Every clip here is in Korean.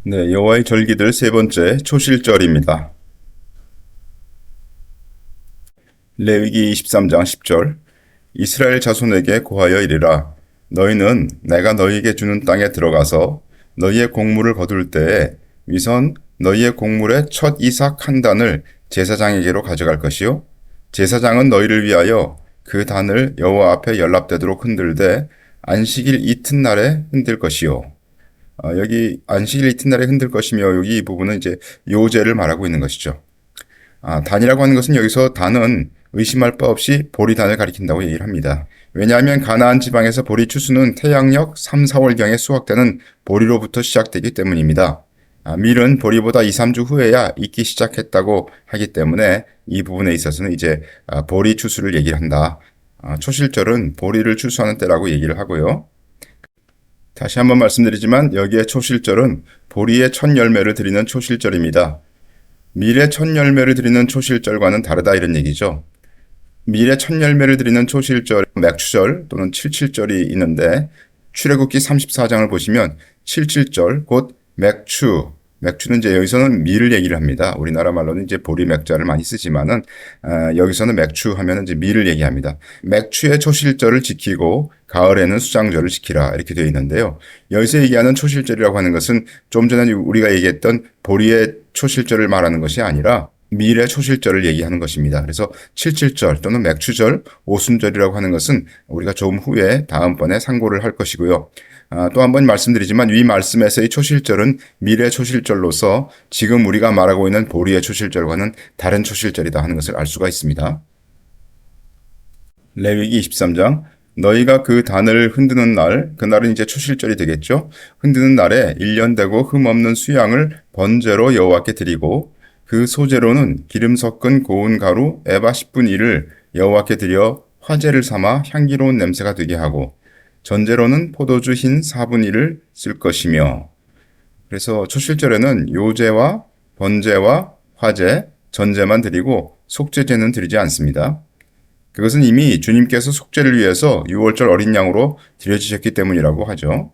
네, 여호와의 절기들 세 번째 초실절입니다. 레위기 23장 10절 이스라엘 자손에게 고하여 이르라 너희는 내가 너희에게 주는 땅에 들어가서 너희의 곡물을 거둘 때에 위선 너희의 곡물의 첫 이삭 한 단을 제사장에게로 가져갈 것이요 제사장은 너희를 위하여 그 단을 여호와 앞에 연납되도록 흔들되 안식일 이튿날에 흔들 것이요. 여기 안식일 이튿날에 흔들 것이며 여기 이 부분은 이제 요제를 말하고 있는 것이죠. 단이라고 하는 것은 여기서 단은 의심할 바 없이 보리단을 가리킨다고 얘기를 합니다. 왜냐하면 가나안 지방에서 보리 추수는 태양력 3, 4월경에 수확되는 보리로부터 시작되기 때문입니다. 밀은 보리보다 2, 3주 후에야 익기 시작했다고 하기 때문에 이 부분에 있어서는 이제 보리 추수를 얘기를 한다. 초실절은 보리를 추수하는 때라고 얘기를 하고요. 다시 한번 말씀드리지만 여기에 초실절은 보리의 첫 열매를 드리는 초실절입니다. 밀의 첫 열매를 드리는 초실절과는 다르다 이런 얘기죠. 밀의 첫 열매를 드리는 초실절, 맥추절 또는 칠칠절이 있는데 출애굽기 34장을 보시면 칠칠절 곧 맥추는 이제 여기서는 밀을 얘기를 합니다. 우리나라 말로는 이제 보리 맥자를 많이 쓰지만은 여기서는 맥추 하면은 이제 밀을 얘기합니다. 맥추의 초실절을 지키고 가을에는 수장절을 지키라 이렇게 되어 있는데요. 여기서 얘기하는 초실절이라고 하는 것은 좀 전에 우리가 얘기했던 보리의 초실절을 말하는 것이 아니라 밀의 초실절을 얘기하는 것입니다. 그래서 칠칠절 또는 맥추절, 오순절이라고 하는 것은 우리가 좀 후에 다음번에 상고를 할 것이고요. 또 한 번 말씀드리지만 위 말씀에서의 초실절은 밀의 초실절로서 지금 우리가 말하고 있는 보리의 초실절과는 다른 초실절이다 하는 것을 알 수가 있습니다. 레위기 23장 너희가 그 단을 흔드는 날, 그날은 이제 초실절이 되겠죠. 흔드는 날에 1년 되고 흠없는 수양을 번제로 여호와께 드리고 그 소제로는 기름 섞은 고운 가루 에바 10분 1을 여호와께 드려 화제를 삼아 향기로운 냄새가 되게 하고 전제로는 포도주 흰 4분 1을 쓸 것이며 그래서 초실절에는 요제와 번제와 화제, 전제만 드리고 속죄제는 드리지 않습니다. 그것은 이미 주님께서 속죄를 위해서 6월절 어린 양으로 드려지셨기 때문이라고 하죠.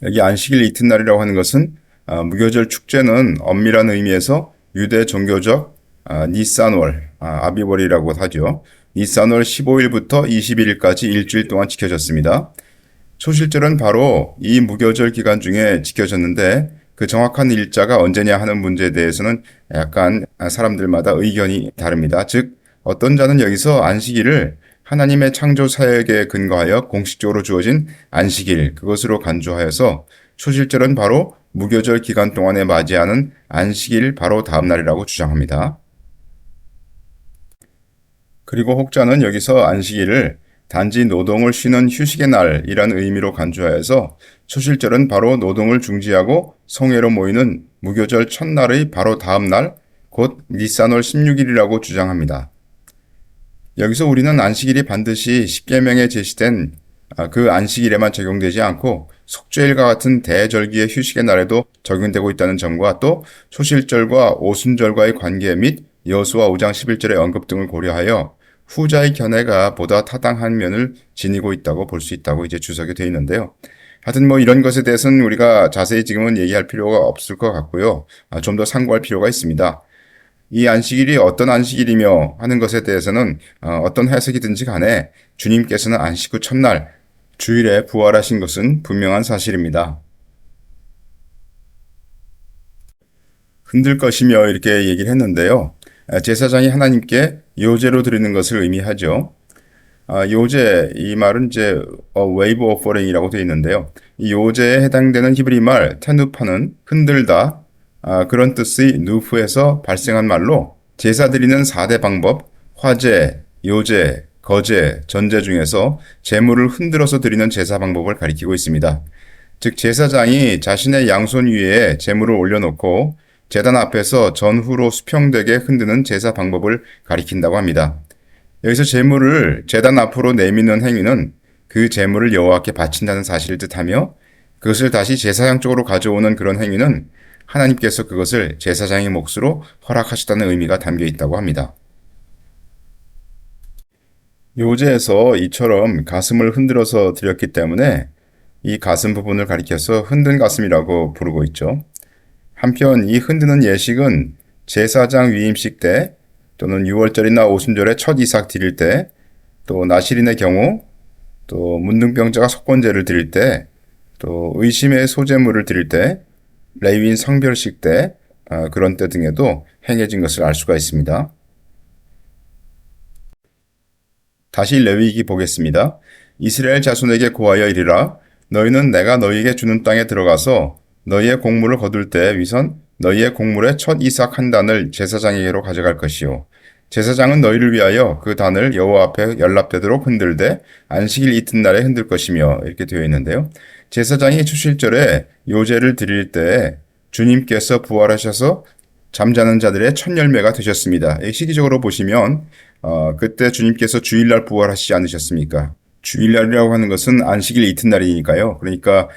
여기 안식일 이튿날이라고 하는 것은 무교절 축제는 엄밀한 의미에서 유대 종교적 니산월, 아비월이라고 하죠. 니산월 15일부터 21일까지 일주일 동안 지켜졌습니다. 초실절은 바로 이 무교절 기간 중에 지켜졌는데 그 정확한 일자가 언제냐 하는 문제에 대해서는 약간 사람들마다 의견이 다릅니다. 즉 어떤 자는 여기서 안식일을 하나님의 창조 사역에 근거하여 공식적으로 주어진 안식일 그것으로 간주하여서 초실절은 바로 무교절 기간 동안에 맞이하는 안식일 바로 다음 날이라고 주장합니다. 그리고 혹자는 여기서 안식일을 단지 노동을 쉬는 휴식의 날이라는 의미로 간주하여서 초실절은 바로 노동을 중지하고 성회로 모이는 무교절 첫날의 바로 다음 날, 곧 니산월 16일이라고 주장합니다. 여기서 우리는 안식일이 반드시 십계명에 제시된 그 안식일에만 적용되지 않고 속죄일과 같은 대절기의 휴식의 날에도 적용되고 있다는 점과 또 초실절과 오순절과의 관계 및 여호수아 5장 11절의 언급 등을 고려하여 후자의 견해가 보다 타당한 면을 지니고 있다고 볼 수 있다고 이제 주석이 되어 있는데요. 하여튼 뭐 이런 것에 대해서는 우리가 자세히 지금은 얘기할 필요가 없을 것 같고요. 좀 더 상고할 필요가 있습니다. 이 안식일이 어떤 안식일이며 하는 것에 대해서는 어떤 해석이든지 간에 주님께서는 안식 후 첫날 주일에 부활하신 것은 분명한 사실입니다. 흔들 것이며 이렇게 얘기를 했는데요. 제사장이 하나님께 요제로 드리는 것을 의미하죠. 요제 이 말은 이제 wave offering이라고 되어 있는데요. 이 요제에 해당되는 히브리 말 테누파는 흔들다 그런 뜻의 누프에서 발생한 말로 제사 드리는 4대 방법 화제, 요제, 거제, 전제 중에서 제물을 흔들어서 드리는 제사 방법을 가리키고 있습니다. 즉 제사장이 자신의 양손 위에 제물을 올려놓고 제단 앞에서 전후로 수평되게 흔드는 제사 방법을 가리킨다고 합니다. 여기서 제물을 제단 앞으로 내미는 행위는 그 제물을 여호와께 바친다는 사실을 뜻하며 그것을 다시 제사장 쪽으로 가져오는 그런 행위는 하나님께서 그것을 제사장의 몫으로 허락하셨다는 의미가 담겨 있다고 합니다. 요제에서 이처럼 가슴을 흔들어서 드렸기 때문에 이 가슴 부분을 가리켜서 흔든 가슴이라고 부르고 있죠. 한편 이 흔드는 예식은 제사장 위임식 때 또는 유월절이나 오순절에 첫 이삭 드릴 때 또 나실인의 경우 또 문둥병자가 속건제를 드릴 때 또 의심의 소제물을 드릴 때 레위인 성별식 때 그런 때 등에도 행해진 것을 알 수가 있습니다. 다시 레위기 보겠습니다. 이스라엘 자손에게 고하여 이르라 너희는 내가 너희에게 주는 땅에 들어가서 너희의 곡물을 거둘 때 위선 너희의 곡물의 첫 이삭 한 단을 제사장에게로 가져갈 것이요 제사장은 너희를 위하여 그 단을 여호와 앞에 연납되도록 흔들되 안식일 이튿날에 흔들 것이며 이렇게 되어 있는데요. 제사장이 추실절에 요제를 드릴 때 주님께서 부활하셔서 잠자는 자들의 첫 열매가 되셨습니다. 시기적으로 보시면 그때 주님께서 주일날 부활하시지 않으셨습니까? 주일날이라고 하는 것은 안식일 이튿날이니까요. 그러니까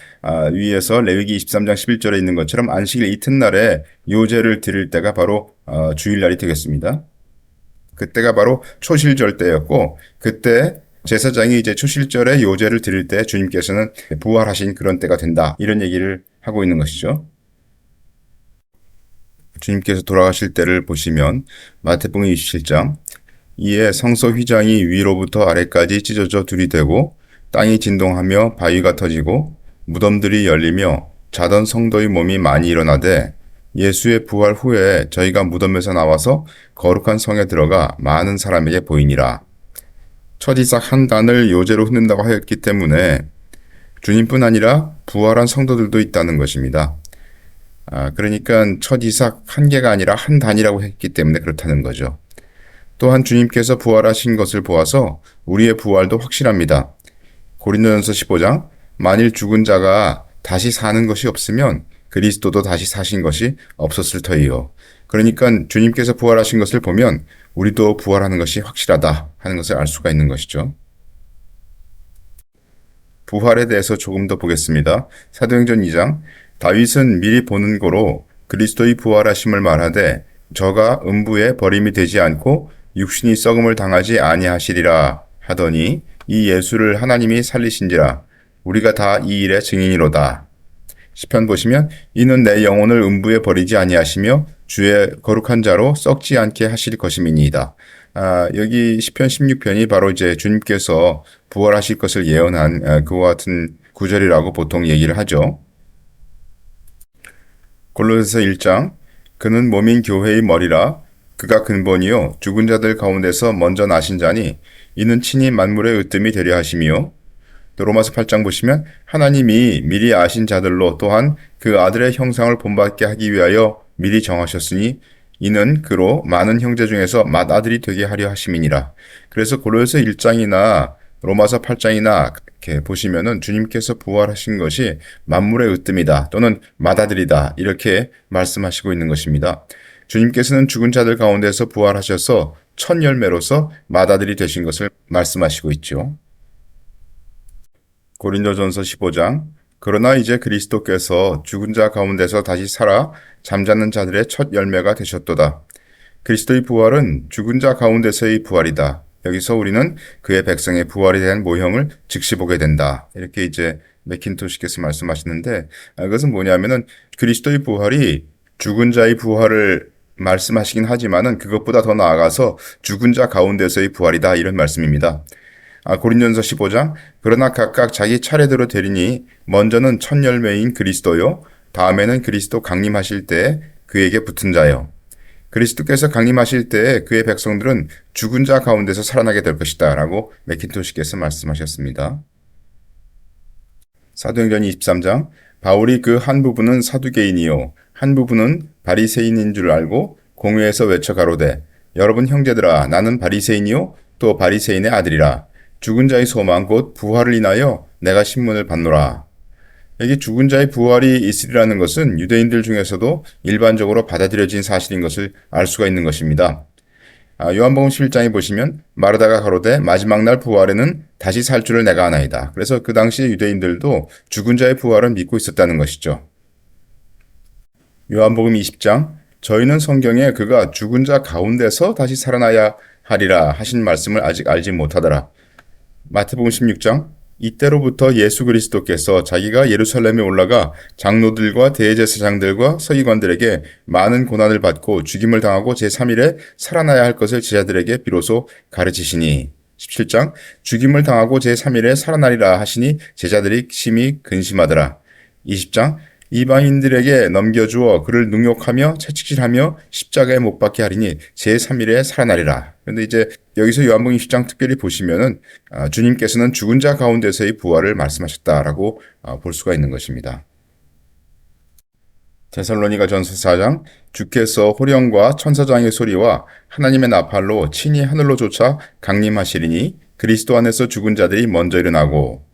위에서 레위기 23장 11절에 있는 것처럼 안식일 이튿날에 요제를 드릴 때가 바로 주일날이 되겠습니다. 그때가 바로 초실절 때였고 그때 제사장이 이제 초실절에 요제를 드릴 때 주님께서는 부활하신 그런 때가 된다. 이런 얘기를 하고 있는 것이죠. 주님께서 돌아가실 때를 보시면 마태복음 27장 이에 성소 휘장이 위로부터 아래까지 찢어져 둘이 되고 땅이 진동하며 바위가 터지고 무덤들이 열리며 자던 성도의 몸이 많이 일어나되 예수의 부활 후에 저희가 무덤에서 나와서 거룩한 성에 들어가 많은 사람에게 보이니라. 첫 이삭 한 단을 요제로 흔든다고 하였기 때문에 주님뿐 아니라 부활한 성도들도 있다는 것입니다. 그러니까 첫 이삭 한 개가 아니라 한 단이라고 했기 때문에 그렇다는 거죠. 또한 주님께서 부활하신 것을 보아서 우리의 부활도 확실합니다. 고린도전서 15장 만일 죽은 자가 다시 사는 것이 없으면 그리스도도 다시 사신 것이 없었을 터이요. 그러니까 주님께서 부활하신 것을 보면 우리도 부활하는 것이 확실하다 하는 것을 알 수가 있는 것이죠. 부활에 대해서 조금 더 보겠습니다. 사도행전 2장 다윗은 미리 보는 고로 그리스도의 부활하심을 말하되 저가 음부에 버림이 되지 않고 육신이 썩음을 당하지 아니하시리라 하더니 이 예수를 하나님이 살리신지라 우리가 다 이 일의 증인이로다. 시편 보시면 이는 내 영혼을 음부에 버리지 아니하시며 주의 거룩한 자로 썩지 않게 하실 것임이니이다. 여기 시편 16편이 바로 이제 주님께서 부활하실 것을 예언한 그와 같은 구절이라고 보통 얘기를 하죠. 골로새서 1장 그는 몸인 교회의 머리라 그가 근본이요 죽은 자들 가운데서 먼저 나신 자니 이는 친히 만물의 으뜸이 되려 하심이요 또 로마서 8장 보시면 하나님이 미리 아신 자들로 또한 그 아들의 형상을 본받게 하기 위하여 미리 정하셨으니 이는 그로 많은 형제 중에서 맏아들이 되게 하려 하심이니라. 그래서 골로새 1장이나 로마서 8장이나 이렇게 보시면은 주님께서 부활하신 것이 만물의 으뜸이다 또는 맏아들이다 이렇게 말씀하시고 있는 것입니다. 주님께서는 죽은 자들 가운데서 부활하셔서 첫 열매로서 맏아들이 되신 것을 말씀하시고 있죠. 고린도전서 15장 그러나 이제 그리스도께서 죽은 자 가운데서 다시 살아 잠자는 자들의 첫 열매가 되셨도다. 그리스도의 부활은 죽은 자 가운데서의 부활이다. 여기서 우리는 그의 백성의 부활에 대한 모형을 즉시 보게 된다. 이렇게 이제 맥킨토시께서 말씀하시는데 그것은 뭐냐면은 그리스도의 부활이 죽은 자의 부활을 말씀하시긴 하지만은 그것보다 더 나아가서 죽은 자 가운데서의 부활이다. 이런 말씀입니다. 고린도전서 15장 그러나 각각 자기 차례대로 되리니 먼저는 첫 열매인 그리스도요 다음에는 그리스도 강림하실 때 그에게 붙은 자요 그리스도께서 강림하실 때 그의 백성들은 죽은 자 가운데서 살아나게 될 것이다 라고 맥킨토시께서 말씀하셨습니다. 사도행전 23장 바울이 그 한 부분은 사두개인이요 한 부분은 바리새인인 줄 알고 공회에서 외쳐 가로되 여러분 형제들아 나는 바리새인이요 또 바리새인의 아들이라 죽은 자의 소망 곧 부활을 인하여 내가 신문을 받노라. 여기 죽은 자의 부활이 있으리라는 것은 유대인들 중에서도 일반적으로 받아들여진 사실인 것을 알 수가 있는 것입니다. 요한복음 11장에 보시면 마르다가 가로되 마지막 날 부활에는 다시 살 줄을 내가 아나이다. 그래서 그 당시 유대인들도 죽은 자의 부활을 믿고 있었다는 것이죠. 요한복음 20장 저희는 성경에 그가 죽은 자 가운데서 다시 살아나야 하리라 하신 말씀을 아직 알지 못하더라. 마태복음 16장 이때로부터 예수 그리스도께서 자기가 예루살렘에 올라가 장로들과 대제사장들과 서기관들에게 많은 고난을 받고 죽임을 당하고 제3일에 살아나야 할 것을 제자들에게 비로소 가르치시니 17장 죽임을 당하고 제3일에 살아나리라 하시니 제자들이 심히 근심하더라. 20장 이방인들에게 넘겨주어 그를 능욕하며 채찍질하며 십자가에 못 박게 하리니 제3일에 살아나리라. 그런데 이제 여기서 요한복음 20장 특별히 보시면은 주님께서는 죽은 자 가운데서의 부활을 말씀하셨다라고 볼 수가 있는 것입니다. 데살로니가전서 4장 주께서 호령과 천사장의 소리와 하나님의 나팔로 친히 하늘로 쫓아 강림하시리니 그리스도 안에서 죽은 자들이 먼저 일어나고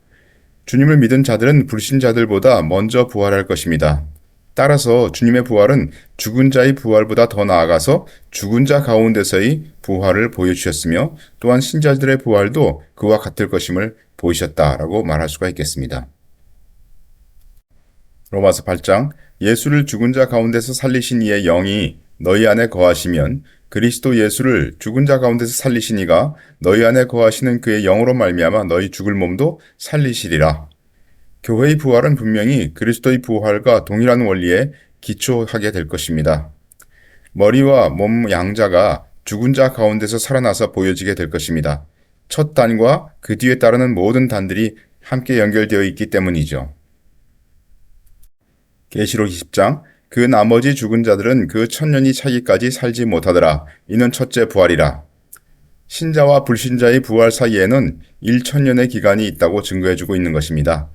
주님을 믿은 자들은 불신자들보다 먼저 부활할 것입니다. 따라서 주님의 부활은 죽은 자의 부활보다 더 나아가서 죽은 자 가운데서의 부활을 보여주셨으며 또한 신자들의 부활도 그와 같을 것임을 보이셨다라고 말할 수가 있겠습니다. 로마서 8장 예수를 죽은 자 가운데서 살리신 이의 영이 너희 안에 거하시면 그리스도 예수를 죽은 자 가운데서 살리신 이가 너희 안에 거하시는 그의 영으로 말미암아 너희 죽을 몸도 살리시리라. 교회의 부활은 분명히 그리스도의 부활과 동일한 원리에 기초하게 될 것입니다. 머리와 몸 양자가 죽은 자 가운데서 살아나서 보여지게 될 것입니다. 첫 단과 그 뒤에 따르는 모든 단들이 함께 연결되어 있기 때문이죠. 계시록 20장 그 나머지 죽은 자들은 그 천년이 차기까지 살지 못하더라. 이는 첫째 부활이라. 신자와 불신자의 부활 사이에는 1천년의 기간이 있다고 증거해주고 있는 것입니다.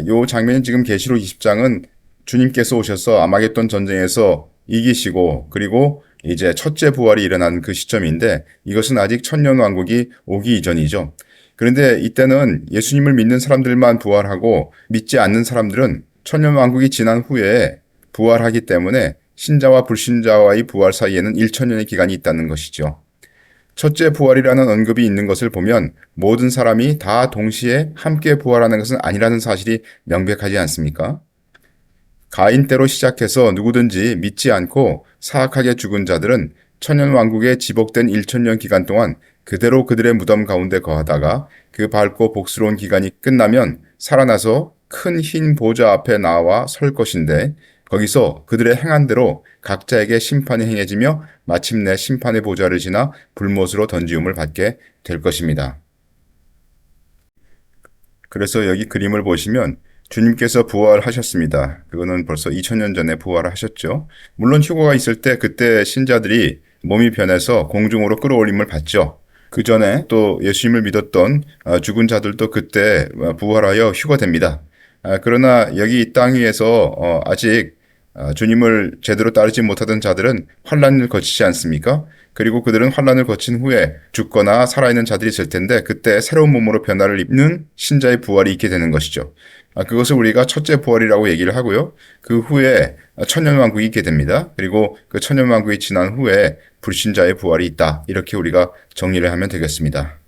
요 장면은 지금 계시록 20장은 주님께서 오셔서 아마겟돈 전쟁에서 이기시고 그리고 이제 첫째 부활이 일어난 그 시점인데 이것은 아직 천년 왕국이 오기 이전이죠. 그런데 이때는 예수님을 믿는 사람들만 부활하고 믿지 않는 사람들은 천년 왕국이 지난 후에 부활하기 때문에 신자와 불신자와의 부활 사이에는 1천년의 기간이 있다는 것이죠. 첫째 부활이라는 언급이 있는 것을 보면 모든 사람이 다 동시에 함께 부활하는 것은 아니라는 사실이 명백하지 않습니까? 가인 때로 시작해서 누구든지 믿지 않고 사악하게 죽은 자들은 천년 왕국에 지복된 1천년 기간 동안 그대로 그들의 무덤 가운데 거하다가 그 밝고 복스러운 기간이 끝나면 살아나서 큰 흰 보좌 앞에 나와 설 것인데 거기서 그들의 행한 대로 각자에게 심판이 행해지며 마침내 심판의 보좌를 지나 불못으로 던지움을 받게 될 것입니다. 그래서 여기 그림을 보시면 주님께서 부활하셨습니다. 그거는 벌써 2000년 전에 부활하셨죠. 물론 휴거가 있을 때 그때 신자들이 몸이 변해서 공중으로 끌어올림을 받죠. 그 전에 또 예수님을 믿었던 죽은 자들도 그때 부활하여 휴거됩니다. 그러나 여기 이 땅 위에서 아직 주님을 제대로 따르지 못하던 자들은 환난을 거치지 않습니까? 그리고 그들은 환난을 거친 후에 죽거나 살아있는 자들이 있을 텐데 그때 새로운 몸으로 변화를 입는 신자의 부활이 있게 되는 것이죠. 그것을 우리가 첫째 부활이라고 얘기를 하고요. 그 후에 천년왕국이 있게 됩니다. 그리고 그 천년왕국이 지난 후에 불신자의 부활이 있다. 이렇게 우리가 정리를 하면 되겠습니다.